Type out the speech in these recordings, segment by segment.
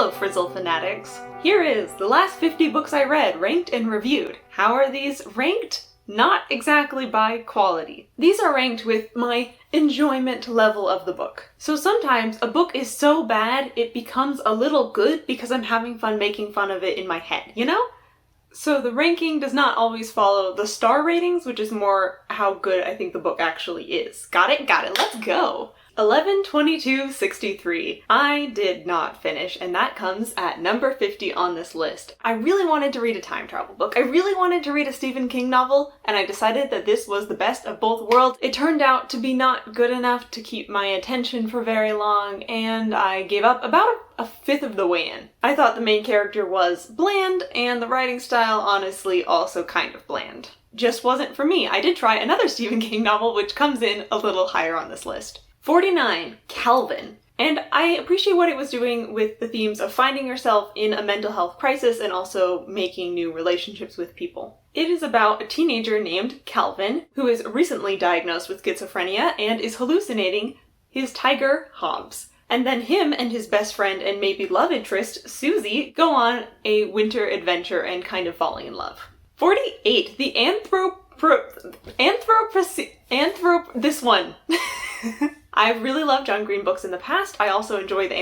Hello, Frizzle fanatics! Here is the last 50 books I read, ranked and reviewed. How are these ranked? Not exactly by quality. These are ranked with my enjoyment level of the book. So sometimes a book is so bad it becomes a little good because I'm having fun making fun of it in my head, you know? So the ranking does not always follow the star ratings, which is more how good I think the book actually is. Got it? Got it. Let's go! 11/22/63. I did not finish, and that comes at number 50 on this list. I really wanted to read a time travel book. I really wanted to read a Stephen King novel, and I decided that this was the best of both worlds. It turned out to be not good enough to keep my attention for very long, and I gave up about a fifth of the way in. I thought the main character was bland, and the writing style honestly also kind of bland. Just wasn't for me. I did try another Stephen King novel, which comes in a little higher on this list. 49, Calvin. And I appreciate what it was doing with the themes of finding yourself in a mental health crisis and also making new relationships with people. It is about a teenager named Calvin who is recently diagnosed with schizophrenia and is hallucinating his tiger, Hobbs. And then him and his best friend and maybe love interest, Susie, go on a winter adventure and kind of falling in love. 48, the this one. I've really loved John Green books in the past. I also enjoy the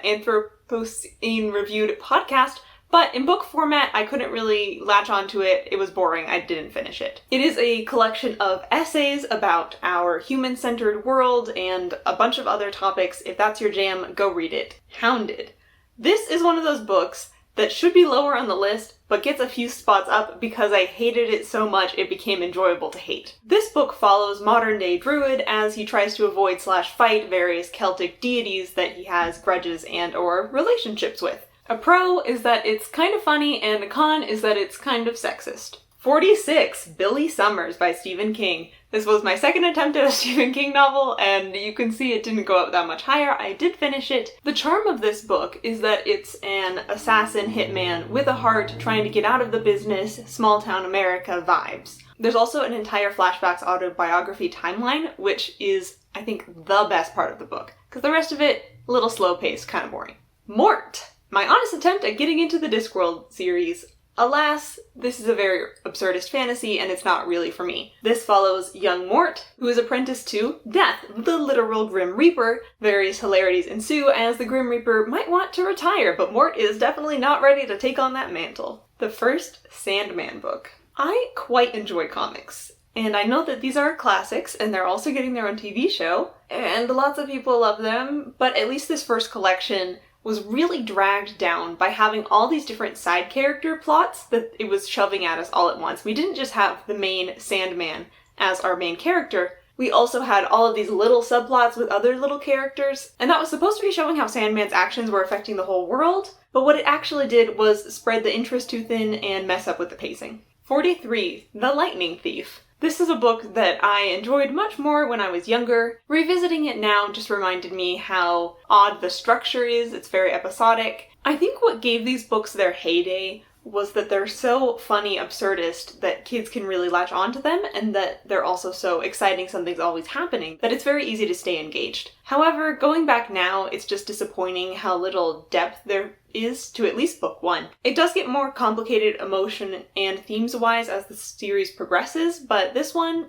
Anthropocene Reviewed podcast, but in book format, I couldn't really latch onto it. It was boring. I didn't finish it. It is a collection of essays about our human-centered world and a bunch of other topics. If that's your jam, go read it. Hounded. This is one of those books that should be lower on the list, but gets a few spots up because I hated it so much it became enjoyable to hate. This book follows modern-day Druid as he tries to avoid/fight various Celtic deities that he has grudges and/or relationships with. A pro is that it's kind of funny, and a con is that it's kind of sexist. 46, Billy Summers by Stephen King. This was my second attempt at a Stephen King novel, and you can see it didn't go up that much higher. I did finish it. The charm of this book is that it's an assassin hitman with a heart trying to get out of the business, small town America vibes. There's also an entire flashbacks autobiography timeline, which is, I think, the best part of the book, because the rest of it, a little slow-paced, kind of boring. Mort! My honest attempt at getting into the Discworld series. Alas, this is a very absurdist fantasy, and it's not really for me. This follows young Mort, who is apprenticed to Death, the literal Grim Reaper. Various hilarities ensue as the Grim Reaper might want to retire, but Mort is definitely not ready to take on that mantle. The first Sandman book. I quite enjoy comics, and I know that these are classics, and they're also getting their own TV show, and lots of people love them, but at least this first collection was really dragged down by having all these different side character plots that it was shoving at us all at once. We didn't just have the main Sandman as our main character, we also had all of these little subplots with other little characters, and that was supposed to be showing how Sandman's actions were affecting the whole world, but what it actually did was spread the interest too thin and mess up with the pacing. 43, The Lightning Thief. This is a book that I enjoyed much more when I was younger. Revisiting it now just reminded me how odd the structure is. It's very episodic. I think what gave these books their heyday was that they're so funny, absurdist, that kids can really latch onto them, and that they're also so exciting, something's always happening, that it's very easy to stay engaged. However, going back now, it's just disappointing how little depth there is to at least book one. It does get more complicated emotion and themes-wise as the series progresses, but this one,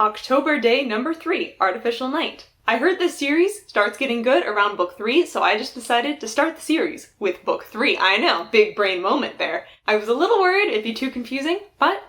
October Day number 3, Artificial Night. I heard this series starts getting good around book 3, so I just decided to start the series with book 3. I know, big brain moment there. I was a little worried it'd be too confusing, but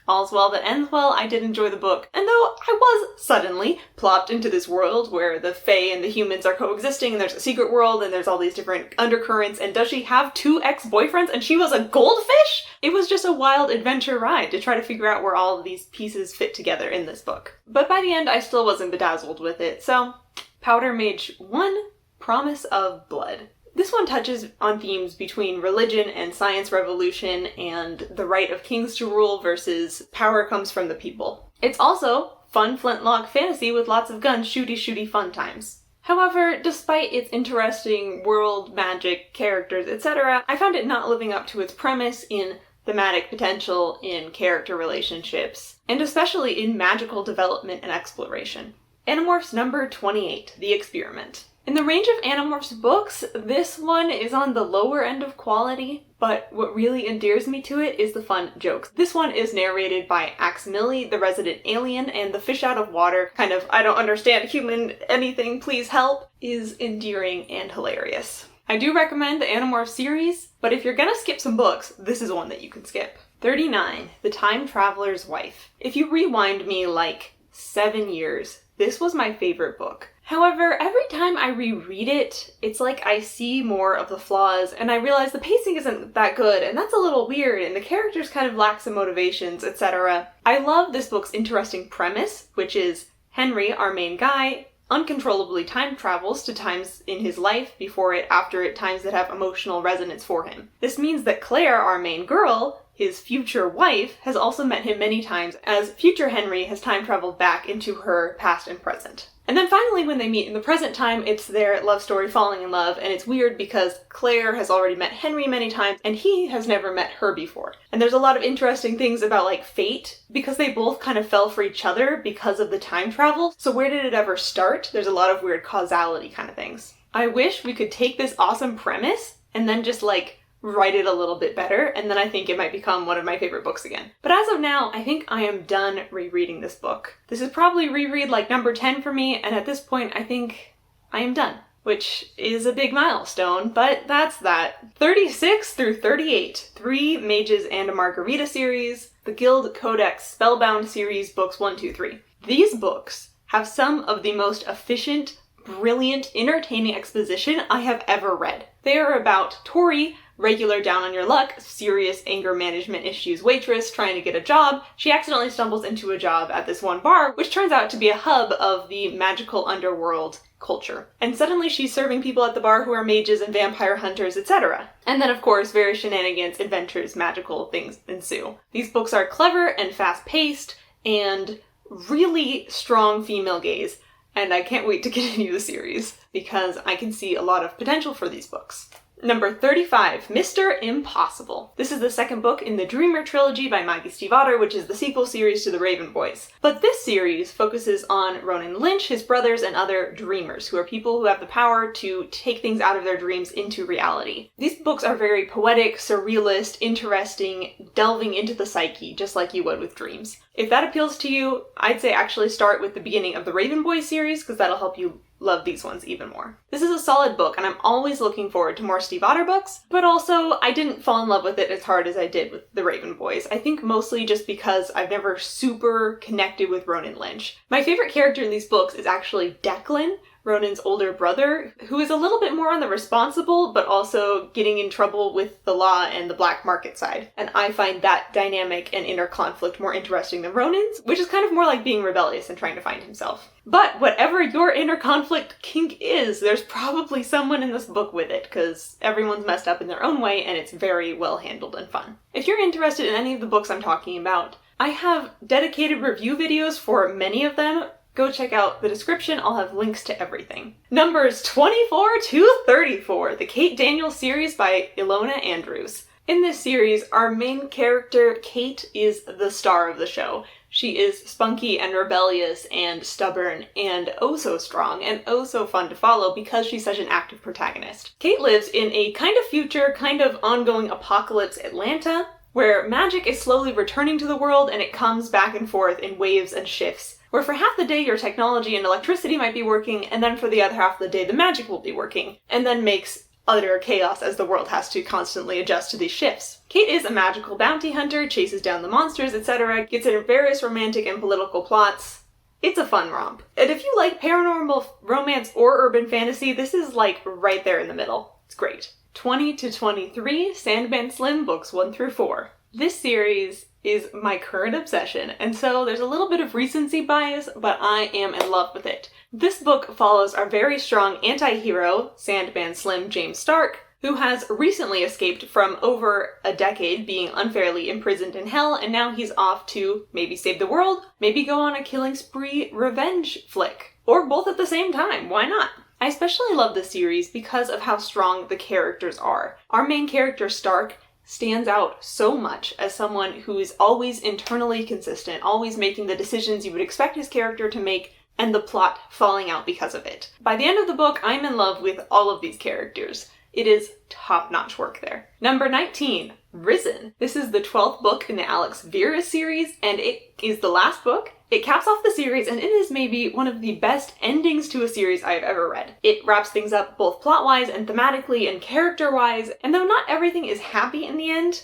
all's well that ends well. I did enjoy the book, and though I was suddenly plopped into this world where the Fae and the humans are coexisting, and there's a secret world, and there's all these different undercurrents, and does she have 2 ex-boyfriends, and she was a goldfish? It was just a wild adventure ride to try to figure out where all of these pieces fit together in this book. But by the end, I still wasn't bedazzled with it, so Powder Mage 1, Promise of Blood. This one touches on themes between religion and science revolution and the right of kings to rule versus power comes from the people. It's also fun flintlock fantasy with lots of guns, shooty fun times. However, despite its interesting world, magic, characters, etc., I found it not living up to its premise in thematic potential, in character relationships, and especially in magical development and exploration. Animorphs number 28, The Experiment. In the range of Animorphs books, this one is on the lower end of quality, but what really endears me to it is the fun jokes. This one is narrated by 𝐂𝐸𝐀𝐏𝐄𝐑𝐒, the resident alien, and the fish out of water, kind of, I don't understand human anything, please help, is endearing and hilarious. I do recommend the Animorphs series, but if you're gonna skip some books, this is one that you can skip. 39. The Time Traveler's Wife. If you rewind me like 7 years, this was my favorite book. However, every time I reread it, it's like I see more of the flaws and I realize the pacing isn't that good and that's a little weird and the characters kind of lack some motivations, etc. I love this book's interesting premise, which is Henry, our main guy, uncontrollably time travels to times in his life, before it, after it, times that have emotional resonance for him. This means that Claire, our main girl, his future wife, has also met him many times, as future Henry has time traveled back into her past and present. And then finally, when they meet in the present time, it's their love story falling in love, and it's weird because Claire has already met Henry many times, and he has never met her before. And there's a lot of interesting things about, like, fate, because they both kind of fell for each other because of the time travel. So where did it ever start? There's a lot of weird causality kind of things. I wish we could take this awesome premise and then just, like, write it a little bit better, and then I think it might become one of my favorite books again. But as of now, I think I am done rereading this book. This is probably reread like number 10 for me, and at this point I think I am done, which is a big milestone, but that's that. 36 through 38, 3 Mages and a Margarita series, the Guild Codex Spellbound series, books 1, 2, 3. These books have some of the most efficient, brilliant, entertaining exposition I have ever read. They are about Tori, regular down on your luck, serious anger management issues waitress trying to get a job. She accidentally stumbles into a job at this one bar, which turns out to be a hub of the magical underworld culture. And suddenly she's serving people at the bar who are mages and vampire hunters, etc. And then, of course, various shenanigans, adventures, magical things ensue. These books are clever and fast-paced and really strong female gaze, and I can't wait to continue the series because I can see a lot of potential for these books. Number 35, Mr. Impossible. This is the second book in the Dreamer trilogy by Maggie Stiefvater, which is the sequel series to the Raven Boys. But this series focuses on Ronan Lynch, his brothers, and other dreamers, who are people who have the power to take things out of their dreams into reality. These books are very poetic, surrealist, interesting, delving into the psyche, just like you would with dreams. If that appeals to you, I'd say actually start with the beginning of the Raven Boys series, because that'll help you love these ones even more. This is a solid book, and I'm always looking forward to more Stiefvater books, but also I didn't fall in love with it as hard as I did with the Raven Boys. I think mostly just because I've never super connected with Ronan Lynch. My favorite character in these books is actually Declan, Ronan's older brother, who is a little bit more on the responsible, but also getting in trouble with the law and the black market side. And I find that dynamic and inner conflict more interesting than Ronan's, which is kind of more like being rebellious and trying to find himself. But whatever your inner conflict kink is, there's probably someone in this book with it, because everyone's messed up in their own way and it's very well handled and fun. If you're interested in any of the books I'm talking about, I have dedicated review videos for many of them. Go check out the description, I'll have links to everything. Numbers 24 to 34, the Kate Daniels series by Ilona Andrews. In this series, our main character, Kate, is the star of the show. She is spunky and rebellious and stubborn and oh so strong and oh so fun to follow because she's such an active protagonist. Kate lives in a kind of future, kind of ongoing apocalypse Atlanta, where magic is slowly returning to the world and it comes back and forth in waves and shifts, where for half the day your technology and electricity might be working, and then for the other half of the day the magic will be working, and then makes utter chaos as the world has to constantly adjust to these shifts. Kate is a magical bounty hunter, chases down the monsters, etc., gets in various romantic and political plots. It's a fun romp. And if you like paranormal romance or urban fantasy, this is like right there in the middle. It's great. 20 to 23, Sandman Slim, books 1 through 4. This series is my current obsession, and so there's a little bit of recency bias, but I am in love with it. This book follows our very strong anti-hero, Sandman Slim James Stark, who has recently escaped from over a decade being unfairly imprisoned in hell, and now he's off to maybe save the world, maybe go on a killing spree revenge flick. Or both at the same time, why not? I especially love this series because of how strong the characters are. Our main character, Stark, stands out so much as someone who is always internally consistent, always making the decisions you would expect his character to make, and the plot falling out because of it. By the end of the book, I'm in love with all of these characters. It is top-notch work there. Number 19, Risen. This is the 12th book in the Alex Vera series, and it is the last book. It caps off the series, and it is maybe one of the best endings to a series I have ever read. It wraps things up both plot-wise and thematically and character-wise, and though not everything is happy in the end,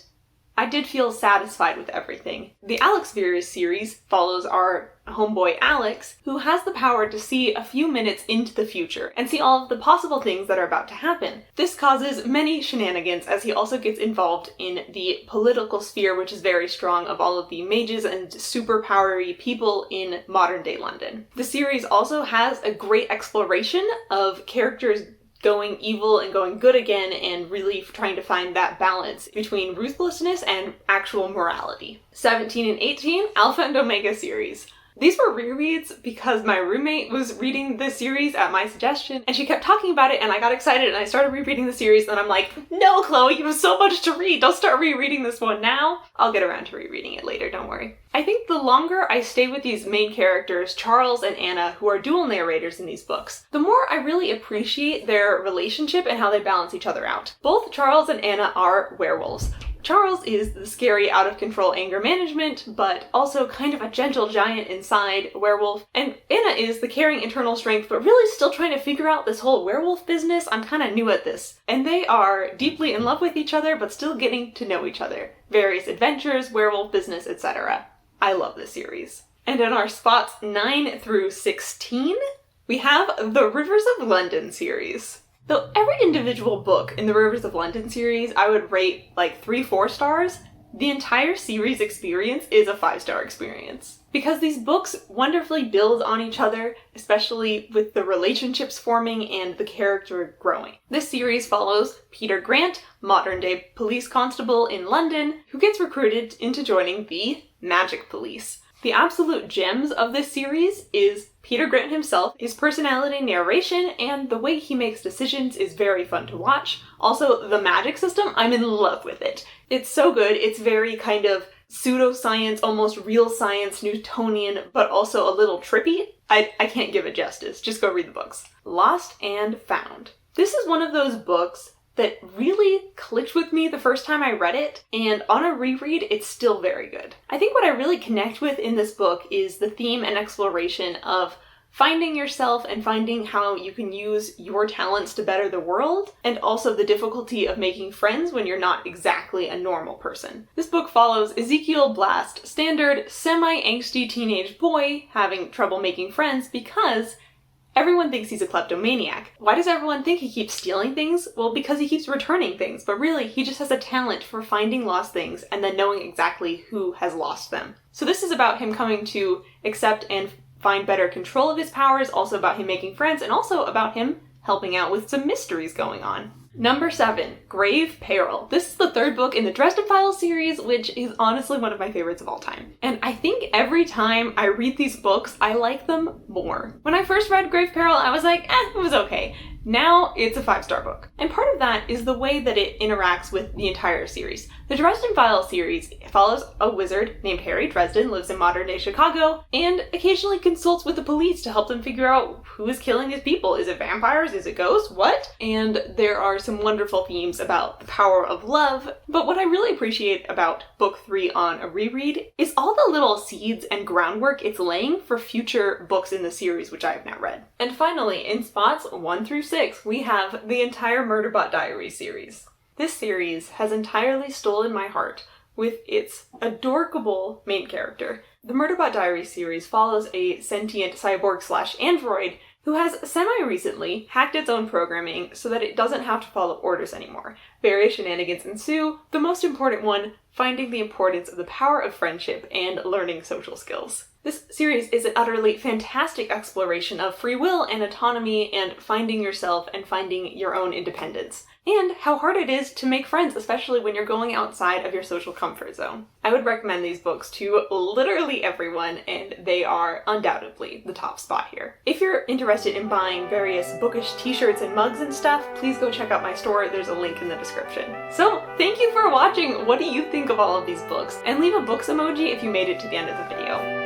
I did feel satisfied with everything. The Alex Vera series follows our homeboy Alex, who has the power to see a few minutes into the future and see all of the possible things that are about to happen. This causes many shenanigans as he also gets involved in the political sphere, which is very strong, of all of the mages and superpowery people in modern day London. The series also has a great exploration of characters going evil and going good again, and really trying to find that balance between ruthlessness and actual morality. 17 and 18, Alpha and Omega series. These were rereads because my roommate was reading the series at my suggestion, and she kept talking about it, and I got excited, and I started rereading the series, and I'm like, no, Chloe, you have so much to read. Don't start rereading this one now. I'll get around to rereading it later, don't worry. I think the longer I stay with these main characters, Charles and Anna, who are dual narrators in these books, the more I really appreciate their relationship and how they balance each other out. Both Charles and Anna are werewolves. Charles is the scary, out-of-control anger management, but also kind of a gentle giant inside werewolf. And Anna is the caring internal strength, but really still trying to figure out this whole werewolf business. I'm kind of new at this. And they are deeply in love with each other, but still getting to know each other. Various adventures, werewolf business, etc. I love this series. And in our spots 9 through 16, we have the Rivers of London series. Though every individual book in the Rivers of London series I would rate like 3-4 stars, the entire series experience is a 5-star experience. Because these books wonderfully build on each other, especially with the relationships forming and the character growing. This series follows Peter Grant, modern-day police constable in London, who gets recruited into joining the Magic Police. The absolute gems of this series is Peter Grant himself, his personality, narration, and the way he makes decisions is very fun to watch. Also, the magic system, I'm in love with it. It's so good. It's very kind of pseudoscience, almost real science, Newtonian, but also a little trippy. I can't give it justice. Just go read the books. Lost and Found. This is one of those books that really clicked with me the first time I read it, and on a reread, it's still very good. I think what I really connect with in this book is the theme and exploration of finding yourself and finding how you can use your talents to better the world, and also the difficulty of making friends when you're not exactly a normal person. This book follows Ezekiel Blast, standard semi-angsty teenage boy having trouble making friends because everyone thinks he's a kleptomaniac. Why does everyone think he keeps stealing things? Well, because he keeps returning things, but really, he just has a talent for finding lost things and then knowing exactly who has lost them. So this is about him coming to accept and find better control of his powers, also about him making friends, and also about him helping out with some mysteries going on. Number 7, Grave Peril. This is the 3rd book in the Dresden Files series, which is honestly one of my favorites of all time. And I think every time I read these books, I like them more. When I first read Grave Peril, I was like, it was okay. Now it's a 5-star book. And part of that is the way that it interacts with the entire series. The Dresden Files series follows a wizard named Harry Dresden, lives in modern-day Chicago, and occasionally consults with the police to help them figure out who is killing his people. Is it vampires? Is it ghosts? What? And there are some wonderful themes about the power of love. But what I really appreciate about book 3 on a reread is all the little seeds and groundwork it's laying for future books in the series, which I have not read. And finally, in spots 1 through 6, we have the entire Murderbot Diaries series. This series has entirely stolen my heart with its adorable main character. The Murderbot Diaries series follows a sentient cyborg/android who has semi-recently hacked its own programming so that it doesn't have to follow orders anymore. Various shenanigans ensue, the most important one, finding the importance of the power of friendship and learning social skills. This series is an utterly fantastic exploration of free will and autonomy and finding yourself and finding your own independence. And how hard it is to make friends, especially when you're going outside of your social comfort zone. I would recommend these books to literally everyone, and they are undoubtedly the top spot here. If you're interested in buying various bookish t-shirts and mugs and stuff, please go check out my store. There's a link in the description. So, thank you for watching. What do you think of all of these books? And leave a books emoji if you made it to the end of the video.